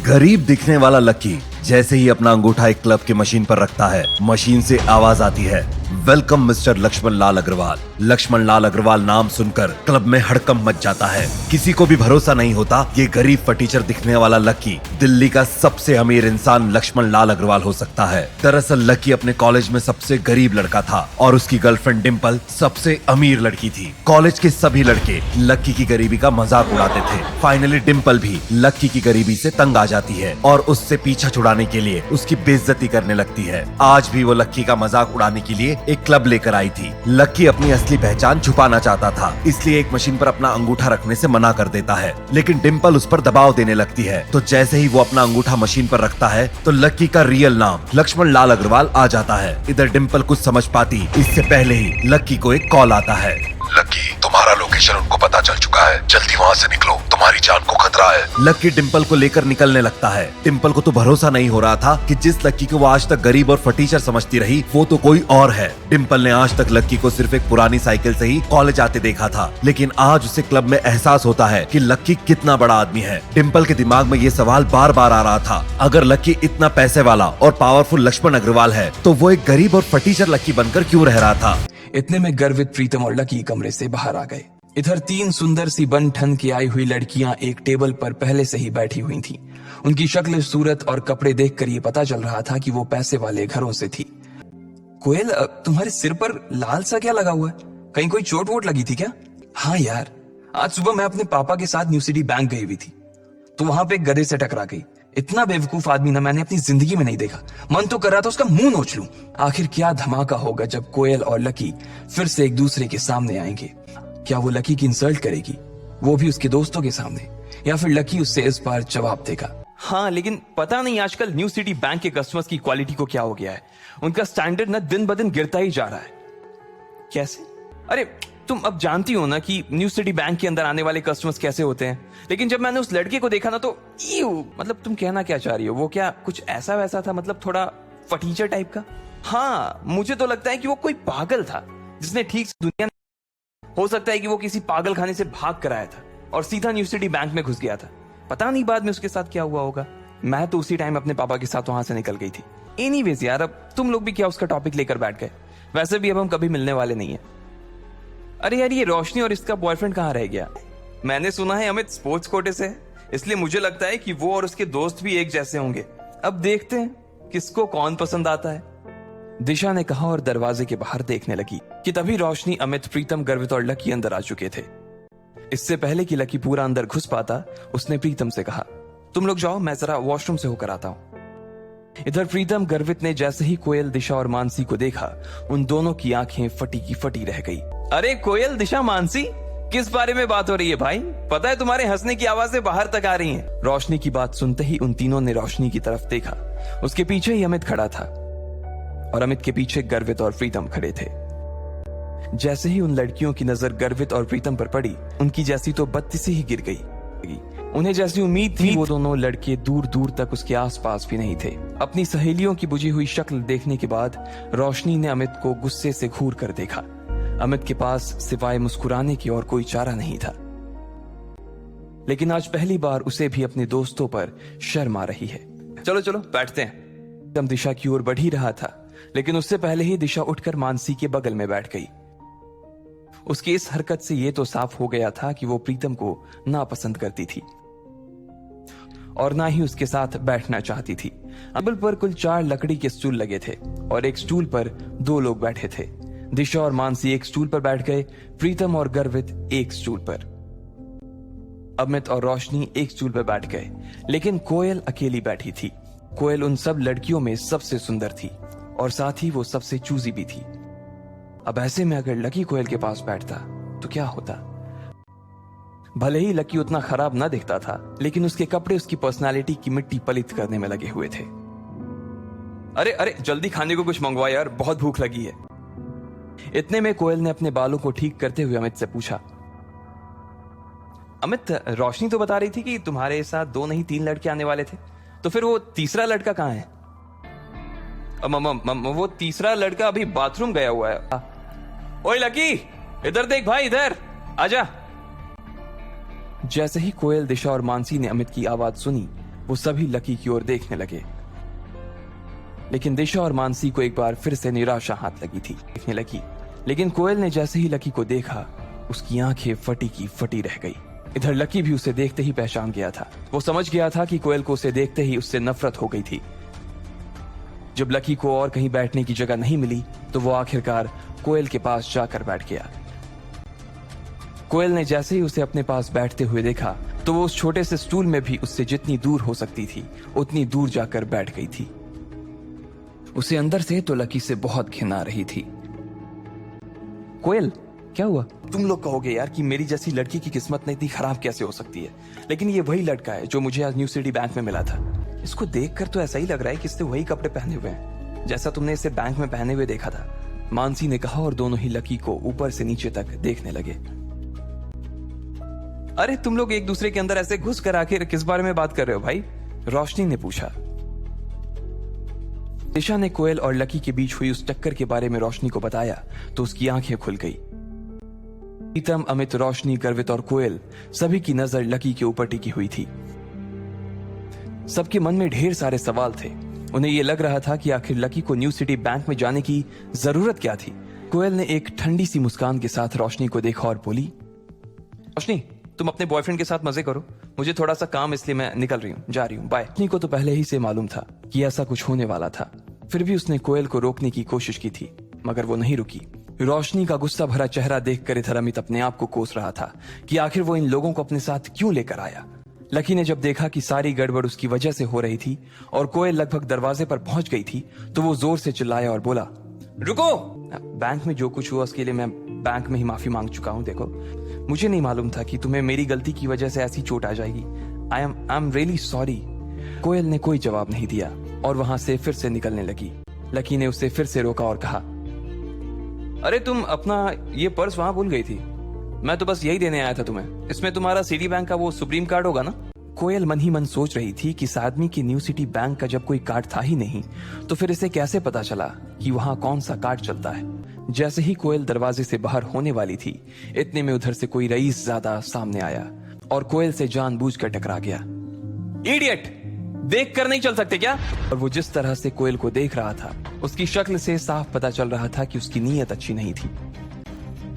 गरीब दिखने वाला लकी जैसे ही अपना अंगूठा एक क्लब की मशीन पर रखता है, मशीन से आवाज आती है, वेलकम मिस्टर लक्ष्मण लाल अग्रवाल। लक्ष्मण लाल अग्रवाल नाम सुनकर क्लब में हड़कंप मच जाता है। किसी को भी भरोसा नहीं होता ये गरीब फटीचर दिखने वाला लकी दिल्ली का सबसे अमीर इंसान लक्ष्मण लाल अग्रवाल हो सकता है। दरअसल लकी अपने कॉलेज में सबसे गरीब लड़का था और उसकी गर्लफ्रेंड डिम्पल सबसे अमीर लड़की थी। कॉलेज के सभी लड़के लकी की गरीबी का मजाक उड़ाते थे। फाइनली डिम्पल भी लकी की गरीबी से तंग आ जाती है और उससे पीछा छुड़ाने के लिए उसकी बेइज्जती करने लगती है। आज भी वो लकी का मजाक उड़ाने के लिए एक क्लब लेकर आई थी। लकी अपनी असली पहचान छुपाना चाहता था, इसलिए एक मशीन पर अपना अंगूठा रखने से मना कर देता है, लेकिन डिम्पल उस पर दबाव देने लगती है। तो जैसे ही वो अपना अंगूठा मशीन पर रखता है तो लकी का रियल नाम लक्ष्मण लाल अग्रवाल आ जाता है। इधर डिम्पल कुछ समझ पाती इससे पहले ही लकी को एक कॉल आता है। लकी, तुम्हारा लोकेशन उनको पता चल चुका है, जल्दी वहाँ से निकलो, तुम्हारी जान को खतरा है। लकी डिम्पल को लेकर निकलने लगता है। डिम्पल को तो भरोसा नहीं हो रहा था कि जिस लकी को वो आज तक गरीब और फटीचर समझती रही वो तो कोई और है। डिम्पल ने आज तक लकी को सिर्फ एक पुरानी साइकिल से ही कॉलेज आते देखा था, लेकिन आज उसे क्लब में एहसास होता है कि लकी कितना बड़ा आदमी है। डिम्पल के दिमाग में ये सवाल बार बार आ रहा था, अगर लकी इतना पैसे वाला और पावरफुल लक्ष्मण अग्रवाल है तो वो एक गरीब और फटीचर लकी बनकर क्यों रह रहा था। इतने में गर्वित प्रीतम और लकी कमरे से बाहर आ गए। इधर तीन सुंदर सी बन ठन की आई हुई लड़कियां एक टेबल पर पहले से ही बैठी हुई थीं। उनकी शक्ल, सूरत और कपड़े देखकर ये पता चल रहा था कि वो पैसे वाले घरों से थी। कोयल, तुम्हारे सिर पर लाल सा क्या लगा हुआ है? कहीं कोई चोट वोट लगी थी क्या? हाँ यार, आज सुबह मैं अपने पापा के साथ न्यू सिटी बैंक गई हुई थी तो वहां पे एक गधे से टकरा गई। इतना बेवकूफ आदमी ना मैंने अपनी जिंदगी में नहीं देखा। मन तो कर रहा था उसका मुंह नोच लूं। आखिर क्या धमाका होगा जब कोयल और लकी फिर से एक दूसरे के सामने आएंगे। क्या वो लकी की इंसल्ट करेगी, वो भी उसके दोस्तों के सामने, या फिर लकी उससे इस बार जवाब देगा? हाँ, लेकिन पता नहीं आजकल न्यू सिटी बैंक के कस्टमर्स की क्वालिटी को क्या हो गया है। उनका स्टैंडर्ड ना दिन ब दिन गिरता ही जा रहा है। कैसे? अरे तुम अब जानती हो ना कि न्यू सिटी बैंक के अंदर आने वाले कस्टमर्स कैसे होते हैं। लेकिन जब मैंने उस लड़के को देखा ना तो मतलब तुम कहना क्या चाह रही हो? वो क्या कुछ ऐसा वैसा था, मतलब थोड़ा फटीचर टाइप का? हाँ, मुझे तो लगता है कि वो कोई पागल था जिसने ठीक से दुनिया, हो सकता है कि वो किसी पागल खाने से भाग कर आया था और सीधा न्यू सिटी बैंक में घुस गया था। पता नहीं बाद में उसके साथ क्या हुआ होगा। मैं तो उसी टाइम अपने पापा के साथ वहां से निकल गई थी। एनीवेज यार, अब तुम लोग भी क्या उसका टॉपिक लेकर बैठ गए? वैसे भी अब हम कभी मिलने वाले नहीं है। अरे यार, ये रोशनी और इसका बॉयफ्रेंड कहाँ रह गया? मैंने सुना है अमित स्पोर्ट्स कोटे से है, इसलिए मुझे लगता है कि वो और उसके दोस्त भी एक जैसे होंगे। अब देखते हैं किसको कौन पसंद आता है, दिशा ने कहा और दरवाजे के बाहर देखने लगी कि तभी रोशनी, अमित, प्रीतम, गर्वित और लकी अंदर आ चुके थे। इससे पहले कि लकी पूरा अंदर घुस पाता, उसने प्रीतम से कहा, तुम लोग जाओ, मैं जरा वॉशरूम से होकर आता हूं। इधर प्रीतम, गर्वित ने जैसे ही कोयल, दिशा और मानसी को देखा, उन दोनों की आंखें फटी की फटी रह गई। अरे कोयल, दिशा, मानसी, किस बारे में बात हो रही है भाई? पता है तुम्हारे हंसने की आवाजें बाहर तक आ रही हैं। रोशनी की बात सुनते ही उन तीनों ने रोशनी की तरफ देखा। उसके पीछे ही अमित खड़ा था और अमित के पीछे गर्वित और प्रीतम खड़े थे। जैसे ही उन लड़कियों की नजर गर्वित और प्रीतम पर पड़ी, उनकी जैसी तो बत्ती से ही गिर गई। उन्हें जैसी उम्मीद थी, वो दोनों लड़के दूर दूर तक उसके आसपास भी नहीं थे। अपनी सहेलियों की बुझी हुई शक्ल देखने के बाद रोशनी ने अमित को गुस्से से घूर कर देखा। अमित के पास सिवाय मुस्कुराने की और कोई चारा नहीं था, लेकिन आज पहली बार उसे भी अपने दोस्तों पर शर्म आ रही है। चलो चलो बैठते हैं। प्रीतम दिशा की ओर बढ़ ही रहा था, लेकिन उससे पहले ही दिशा उठकर मानसी के बगल में बैठ गई। उसकी इस हरकत से यह तो साफ हो गया था कि वो प्रीतम को नापसंद करती थी और ना ही उसके साथ बैठना चाहती थी। टेबल पर कुल 4 लकड़ी के स्टूल लगे थे और एक स्टूल पर 2 लोग बैठे थे। दिशा और मानसी एक स्टूल पर बैठ गए, प्रीतम और गर्वित एक स्टूल पर, अमित और रोशनी एक स्टूल पर बैठ गए, लेकिन कोयल अकेली बैठी थी। कोयल उन सब लड़कियों में सबसे सुंदर थी और साथ ही वो सबसे चूजी भी थी। अब ऐसे में अगर लकी कोयल के पास बैठता तो क्या होता? भले ही लकी उतना खराब ना दिखता था, लेकिन उसके कपड़े उसकी पर्सनालिटी की मिट्टी पलित करने में लगे हुए थे। अरे अरे, जल्दी खाने को कुछ मंगवा यार, बहुत भूख लगी है। इतने में कोयल ने अपने बालों को ठीक करते हुए अमित से पूछा, अमित, रोशनी तो बता रही थी कि तुम्हारे साथ 2 नहीं 3 लड़के आने वाले थे, तो फिर वो तीसरा लड़का कहाँ है? वो तीसरा लड़का अभी बाथरूम गया हुआ है। ओए लकी, इधर देख भाई, इधर आजा। जैसे ही कोयल, दिशा और मानसी ने अमित की आवाज सुनी, वो सभी लकी की ओर देखने लगे। लेकिन दिशा और मानसी को एक बार फिर से निराशा हाथ लगी थी, देखने लगी। लेकिन कोयल ने जैसे ही लकी को देखा, उसकी आंखें फटी की फटी रह गई। इधर लकी भी उसे देखते ही पहचान गया था। वो समझ गया था कि कोयल को उसे देखते ही उससे नफरत हो गई थी। जब लकी को और कहीं बैठने की जगह नहीं मिली तो वो आखिरकार कोयल के पास जाकर बैठ गया। कोयल ने जैसे ही उसे अपने पास बैठते हुए देखा तो वो उस छोटे से स्टूल में भी उससे जितनी दूर हो सकती थी उतनी दूर जाकर बैठ गई थी। उसे अंदर से तो लकी से बहुत घिन आ रही थी। कोयल, क्या हुआ? तुम लोग कहोगे यार कि मेरी जैसी लड़की की किस्मत इतनी खराब कैसे हो सकती है, लेकिन ये वही लड़का है जो मुझे आज न्यू सिटी बैंक में मिला था। इसको देखकर तो ऐसा ही लग रहा है कि इसने वही कपड़े पहने हुए हैं जैसा तुमने इसे बैंक में पहने हुए देखा था, मानसी ने कहा और दोनों ही लकी को ऊपर से नीचे तक देखने लगे। अरे तुम लोग एक दूसरे के अंदर ऐसे घुस कर आखिर किस बारे में बात कर रहे हो भाई? रोशनी ने पूछा। दिशा ने कोयल और लकी के बीच हुई उस टक्कर के बारे में रोशनी को बताया तो उसकी आंखें खुल गई। प्रीतम, अमित, रोशनी, गर्वित और कोयल सभी की नजर लकी के ऊपर टिकी हुई थी। सबके मन में ढेर सारे सवाल थे। उन्हें यह लग रहा था कि आखिर लकी को न्यू सिटी बैंक में जाने की जरूरत क्या थी। कोयल ने एक ठंडी सी मुस्कान के साथ रोशनी को देखा और बोली, रोशनी तुम अपने बॉयफ्रेंड के साथ मजे करो, मुझे थोड़ा सा काम इसलिए मैं निकल रही हूँ, जा रही हूँ, बाय। रोशनी को तो पहले ही से मालूम था कि ऐसा कुछ होने वाला था, फिर भी उसने कोयल को रोकने की कोशिश की थी मगर वो नहीं रुकी। रोशनी का गुस्सा भरा चेहरा देखकर इधर अमित अपने आप को कोस रहा था कि आखिर वो इन लोगों को अपने साथ क्यों लेकर आया। लकी ने जब देखा कि सारी गड़बड़ उसकी वजह से हो रही थी और कोयल लगभग दरवाजे पर पहुंच गई थी तो वो जोर से चिल्लाया और बोला, रुको! बैंक में जो कुछ हुआ उसके लिए मैं बैंक में ही माफी मांग चुका हूं। देखो, मुझे नहीं मालूम था कि तुम्हें मेरी गलती की वजह से ऐसी चोट आ जाएगी। I am really sorry. Koyal ने कोई जवाब नहीं दिया और वहां से फिर से निकलने लगी। लकी ने उसे फिर से रोका और कहा, अरे तुम अपना ये पर्स वहां भूल गई थी, मैं तो बस यही देने आया था तुम्हें, इसमें तुम्हारा सिटी बैंक का वो सुप्रीम कार्ड होगा ना? कोयल मन ही मन सोच रही थी कि इस आदमी के न्यू सिटी बैंक का जब कोई कार्ड था ही नहीं तो फिर इसे कैसे पता चला कि वहां कौन सा कार्ड चलता है। जैसे ही कोयल दरवाजे से बाहर होने वाली थी इतने में उधर से कोई रईस ज्यादा सामने आया और कोयल से जानबूझकर टकरा गया। इडियट, देख कर नहीं चल सकते क्या? और वो जिस तरह से कोयल को देख रहा था उसकी शक्ल से साफ पता चल रहा था कि उसकी नीयत अच्छी नहीं थी।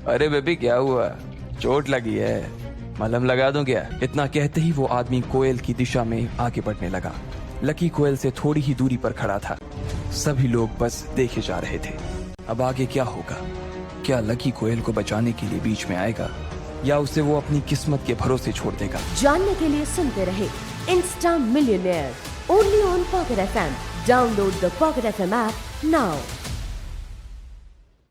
अरे बेबी क्या हुआ, चोट लगी है, मलहम लगा दूं क्या? इतना कहते ही वो आदमी कोयल की दिशा में आगे बढ़ने लगा। लकी कोयल से थोड़ी ही दूरी पर खड़ा था। सभी लोग बस देखे जा रहे थे। अब आगे क्या होगा? क्या लकी कोयल को बचाने के लिए बीच में आएगा या उसे वो अपनी किस्मत के भरोसे छोड़ देगा? जानने के लिए सुनते रहे Insta millionaire only on pocket FM। Download the pocket FM app now.